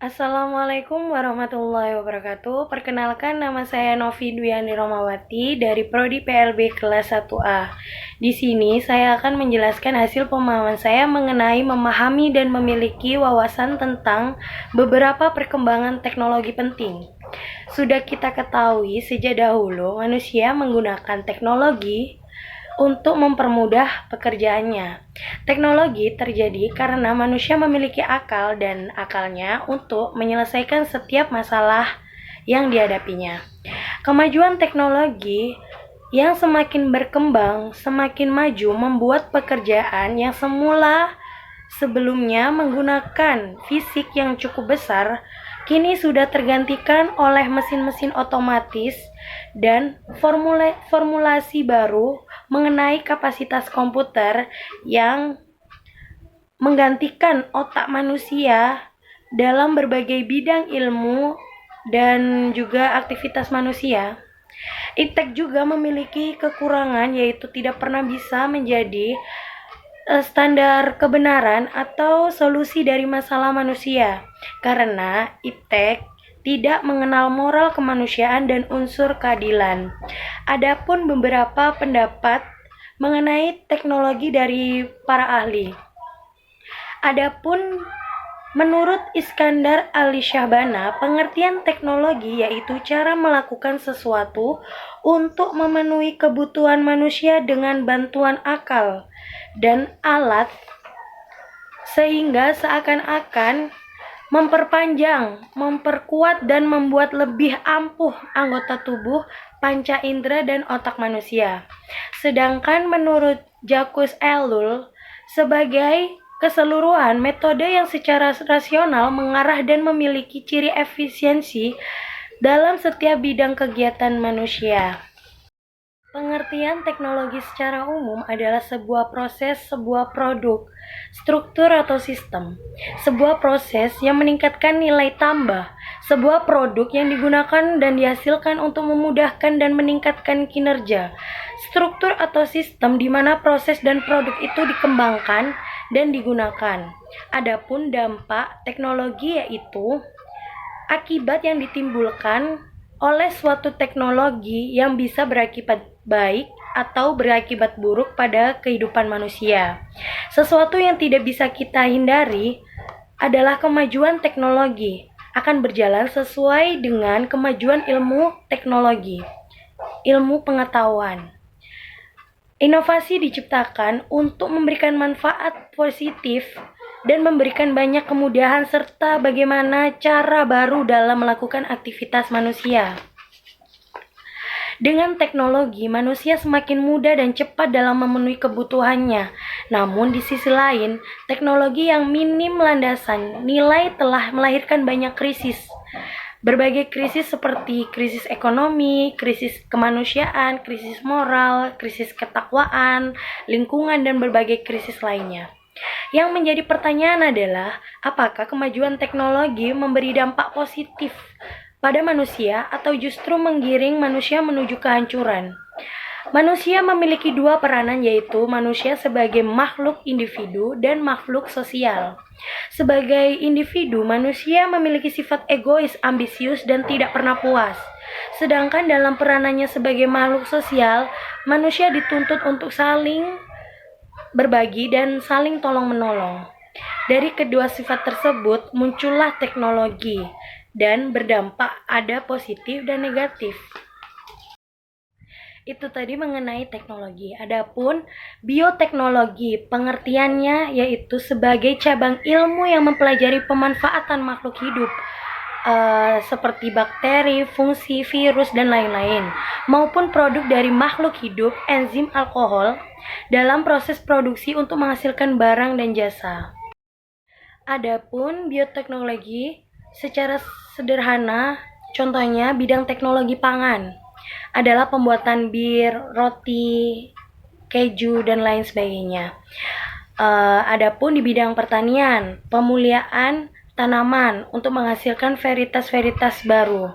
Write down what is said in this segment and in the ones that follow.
Assalamualaikum warahmatullahi wabarakatuh. Perkenalkan, nama saya Novi Dwiani Romawati dari Prodi PLB kelas 1A. Di sini saya akan menjelaskan hasil pemahaman saya mengenai memahami dan memiliki wawasan tentang beberapa perkembangan teknologi penting. Sudah kita ketahui sejak dahulu manusia menggunakan teknologi untuk mempermudah pekerjaannya. Teknologi terjadi karena manusia memiliki akal dan akalnya untuk menyelesaikan setiap masalah yang dihadapinya. Kemajuan teknologi yang semakin berkembang, semakin maju membuat pekerjaan yang semula sebelumnya menggunakan fisik yang cukup besar, kini sudah tergantikan oleh mesin-mesin otomatis dan formulasi baru mengenai kapasitas komputer yang menggantikan otak manusia dalam berbagai bidang ilmu dan juga aktivitas manusia. Iptek juga memiliki kekurangan, yaitu tidak pernah bisa menjadi standar kebenaran atau solusi dari masalah manusia, karena iptek tidak mengenal moral kemanusiaan dan unsur keadilan. Adapun beberapa pendapat mengenai teknologi dari para ahli. Adapun menurut Iskandar Ali-Syahbana, pengertian teknologi yaitu cara melakukan sesuatu untuk memenuhi kebutuhan manusia dengan bantuan akal dan alat sehingga seakan-akan memperpanjang, memperkuat dan membuat lebih ampuh anggota tubuh, panca indera dan otak manusia. Sedangkan menurut Jacques Ellul, sebagai keseluruhan metode yang secara rasional mengarah dan memiliki ciri efisiensi dalam setiap bidang kegiatan manusia. Pengertian teknologi secara umum adalah sebuah proses, sebuah produk, struktur atau sistem, sebuah proses yang meningkatkan nilai tambah, sebuah produk yang digunakan dan dihasilkan untuk memudahkan dan meningkatkan kinerja, struktur atau sistem di mana proses dan produk itu dikembangkan dan digunakan. Adapun dampak teknologi yaitu akibat yang ditimbulkan oleh suatu teknologi yang bisa berakibat baik atau berakibat buruk pada kehidupan manusia. Sesuatu yang tidak bisa kita hindari adalah kemajuan teknologi akan berjalan sesuai dengan kemajuan ilmu teknologi, ilmu pengetahuan. Inovasi diciptakan untuk memberikan manfaat positif dan memberikan banyak kemudahan serta bagaimana cara baru dalam melakukan aktivitas manusia. Dengan teknologi, manusia semakin mudah dan cepat dalam memenuhi kebutuhannya. Namun di sisi lain, teknologi yang minim landasan nilai telah melahirkan banyak krisis. Berbagai krisis seperti krisis ekonomi, krisis kemanusiaan, krisis moral, krisis ketakwaan, lingkungan, dan berbagai krisis lainnya. Yang menjadi pertanyaan adalah, apakah kemajuan teknologi memberi dampak positif pada manusia atau justru menggiring manusia menuju kehancuran? Manusia memiliki dua peranan, yaitu manusia sebagai makhluk individu dan makhluk sosial. Sebagai individu, manusia memiliki sifat egois, ambisius, dan tidak pernah puas. Sedangkan dalam peranannya sebagai makhluk sosial, manusia dituntut untuk saling berbagi dan saling tolong-menolong. Dari kedua sifat tersebut muncullah teknologi dan berdampak ada positif dan negatif. Itu tadi mengenai teknologi. Adapun bioteknologi, pengertiannya yaitu sebagai cabang ilmu yang mempelajari pemanfaatan makhluk hidup seperti bakteri, fungsi, virus, dan lain-lain, maupun produk dari makhluk hidup, enzim, alkohol, dalam proses produksi untuk menghasilkan barang dan jasa. Adapun bioteknologi secara sederhana, contohnya bidang teknologi pangan adalah pembuatan bir, roti, keju, dan lain sebagainya. Adapun di bidang pertanian, pemuliaan tanaman untuk menghasilkan varietas-varietas baru.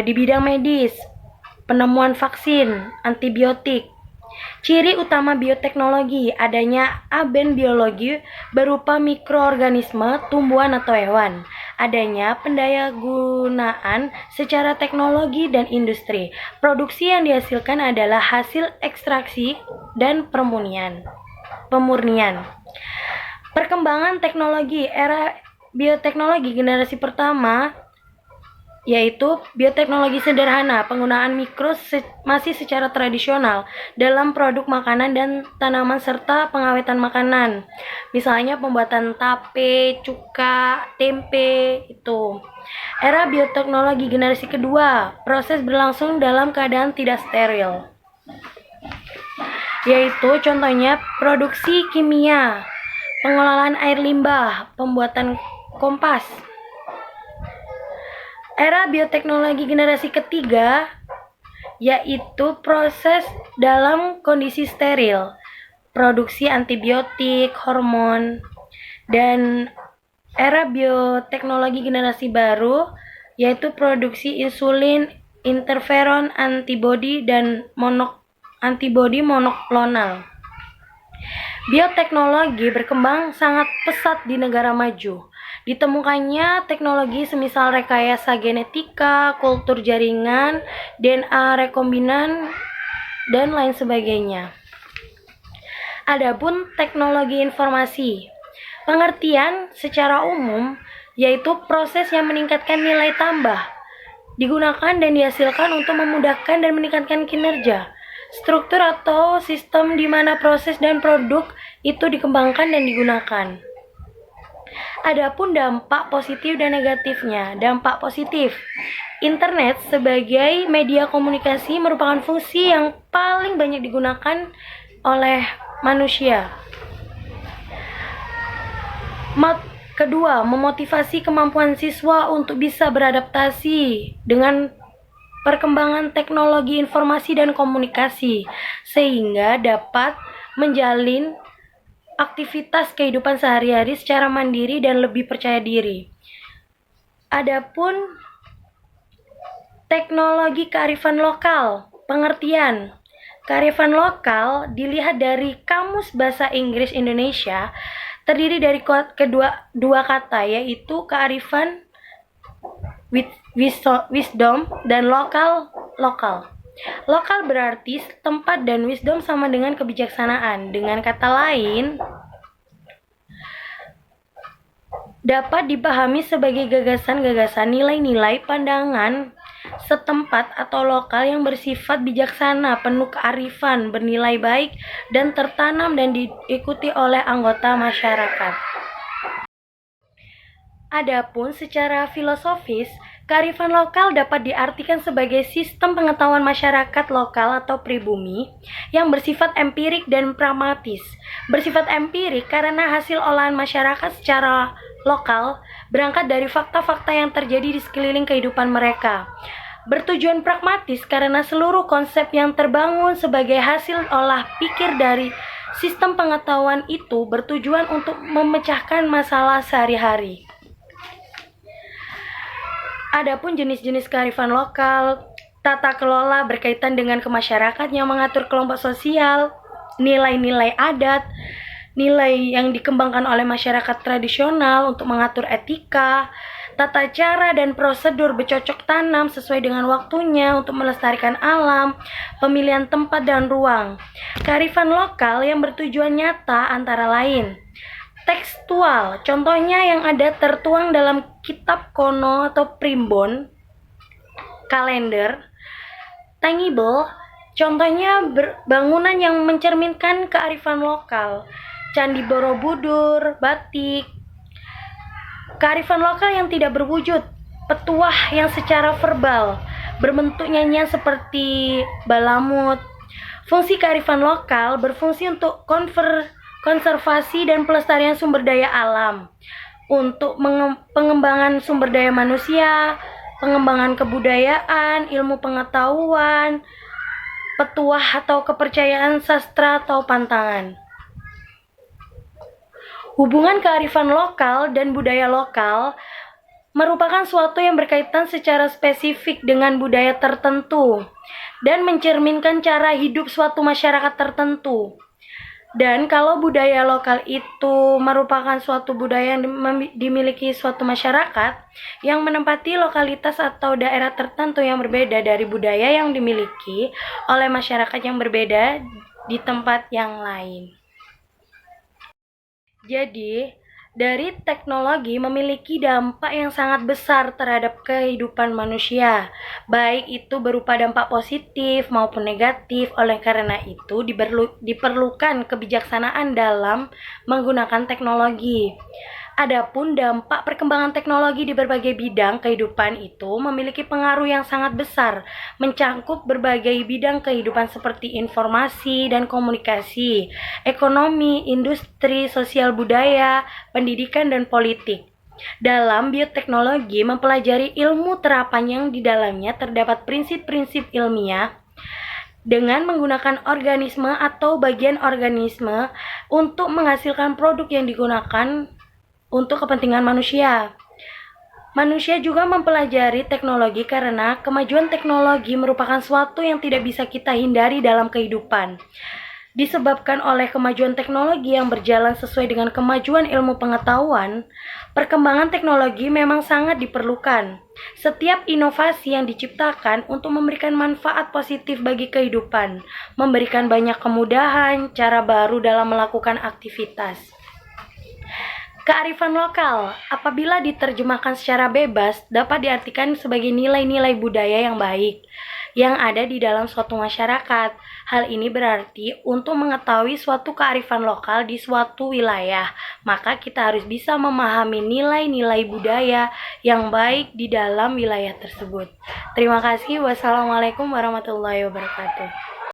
Di bidang medis, penemuan vaksin, antibiotik. Ciri utama bioteknologi adanya aben biologi berupa mikroorganisme, tumbuhan atau hewan. Adanya pendayagunaan secara teknologi dan industri. Produksi yang dihasilkan adalah hasil ekstraksi dan pemurnian. Perkembangan teknologi era bioteknologi generasi pertama yaitu bioteknologi sederhana, penggunaan mikro masih secara tradisional dalam produk makanan dan tanaman serta pengawetan makanan. Misalnya pembuatan tape, cuka, tempe itu. Era bioteknologi generasi kedua, proses berlangsung dalam keadaan tidak steril. Yaitu contohnya produksi kimia, pengelolaan air limbah, pembuatan kompas. Era bioteknologi generasi ketiga yaitu proses dalam kondisi steril, produksi antibiotik, hormon, dan era bioteknologi generasi baru yaitu produksi insulin, interferon, antibodi, dan antibodi monoklonal. Bioteknologi berkembang sangat pesat di negara maju. Ditemukannya teknologi semisal rekayasa genetika, kultur jaringan, DNA rekombinan, dan lain sebagainya. Adapun teknologi informasi, pengertian secara umum yaitu proses yang meningkatkan nilai tambah, digunakan dan dihasilkan untuk memudahkan dan meningkatkan kinerja, struktur atau sistem di mana proses dan produk itu dikembangkan dan digunakan. Adapun dampak positif dan negatifnya. Dampak positif, internet sebagai media komunikasi merupakan fungsi yang paling banyak digunakan oleh manusia. Kedua, memotivasi kemampuan siswa untuk bisa beradaptasi dengan perkembangan teknologi informasi dan komunikasi sehingga dapat menjalin aktivitas kehidupan sehari-hari secara mandiri dan lebih percaya diri. Adapun teknologi kearifan lokal, pengertian kearifan lokal dilihat dari Kamus Bahasa Inggris Indonesia terdiri dari dua kata yaitu kearifan wisdom dan lokal. Lokal berarti tempat dan wisdom sama dengan kebijaksanaan. Dengan kata lain, dapat dipahami sebagai gagasan-gagasan, nilai-nilai, pandangan setempat atau lokal yang bersifat bijaksana, penuh kearifan, bernilai baik, dan tertanam dan diikuti oleh anggota masyarakat. Adapun secara filosofis, kearifan lokal dapat diartikan sebagai sistem pengetahuan masyarakat lokal atau pribumi yang bersifat empirik dan pragmatis. Bersifat empirik karena hasil olahan masyarakat secara lokal berangkat dari fakta-fakta yang terjadi di sekeliling kehidupan mereka. Bertujuan pragmatis karena seluruh konsep yang terbangun sebagai hasil olah pikir dari sistem pengetahuan itu bertujuan untuk memecahkan masalah sehari-hari. Adapun jenis-jenis kearifan lokal, tata kelola berkaitan dengan kemasyarakatan yang mengatur kelompok sosial, nilai-nilai adat, nilai yang dikembangkan oleh masyarakat tradisional untuk mengatur etika, tata cara dan prosedur bercocok tanam sesuai dengan waktunya untuk melestarikan alam, pemilihan tempat dan ruang. Kearifan lokal yang bertujuan nyata antara lain tekstual, contohnya yang ada tertuang dalam kitab kuno atau primbon, kalender. Tangible, contohnya bangunan yang mencerminkan kearifan lokal, Candi Borobudur, batik. Kearifan lokal yang tidak berwujud, petuah yang secara verbal, berbentuk nyanyian seperti balamut. Fungsi kearifan lokal berfungsi untuk konservasi dan pelestarian sumber daya alam, untuk pengembangan sumber daya manusia, pengembangan kebudayaan, ilmu pengetahuan, petuah atau kepercayaan sastra atau pantangan. Hubungan kearifan lokal dan budaya lokal merupakan suatu yang berkaitan secara spesifik dengan budaya tertentu dan mencerminkan cara hidup suatu masyarakat tertentu. Dan kalau budaya lokal itu merupakan suatu budaya yang dimiliki suatu masyarakat yang menempati lokalitas atau daerah tertentu yang berbeda dari budaya yang dimiliki oleh masyarakat yang berbeda di tempat yang lain. Jadi, dari teknologi memiliki dampak yang sangat besar terhadap kehidupan manusia, baik itu berupa dampak positif maupun negatif. Oleh karena itu, diperlukan kebijaksanaan dalam menggunakan teknologi. Adapun dampak perkembangan teknologi di berbagai bidang kehidupan itu memiliki pengaruh yang sangat besar, mencangkup berbagai bidang kehidupan seperti informasi dan komunikasi, ekonomi, industri, sosial budaya, pendidikan, dan politik. Dalam bioteknologi mempelajari ilmu terapan yang di dalamnya terdapat prinsip-prinsip ilmiah dengan menggunakan organisme atau bagian organisme untuk menghasilkan produk yang digunakan untuk kepentingan manusia. Manusia juga mempelajari teknologi karena kemajuan teknologi merupakan suatu yang tidak bisa kita hindari dalam kehidupan. Disebabkan oleh kemajuan teknologi yang berjalan sesuai dengan kemajuan ilmu pengetahuan, perkembangan teknologi memang sangat diperlukan. Setiap inovasi yang diciptakan untuk memberikan manfaat positif bagi kehidupan, memberikan banyak kemudahan, cara baru dalam melakukan aktivitas. Kearifan lokal, apabila diterjemahkan secara bebas, dapat diartikan sebagai nilai-nilai budaya yang baik yang ada di dalam suatu masyarakat. Hal ini berarti untuk mengetahui suatu kearifan lokal di suatu wilayah, maka kita harus bisa memahami nilai-nilai budaya yang baik di dalam wilayah tersebut. Terima kasih. Wassalamualaikum warahmatullahi wabarakatuh.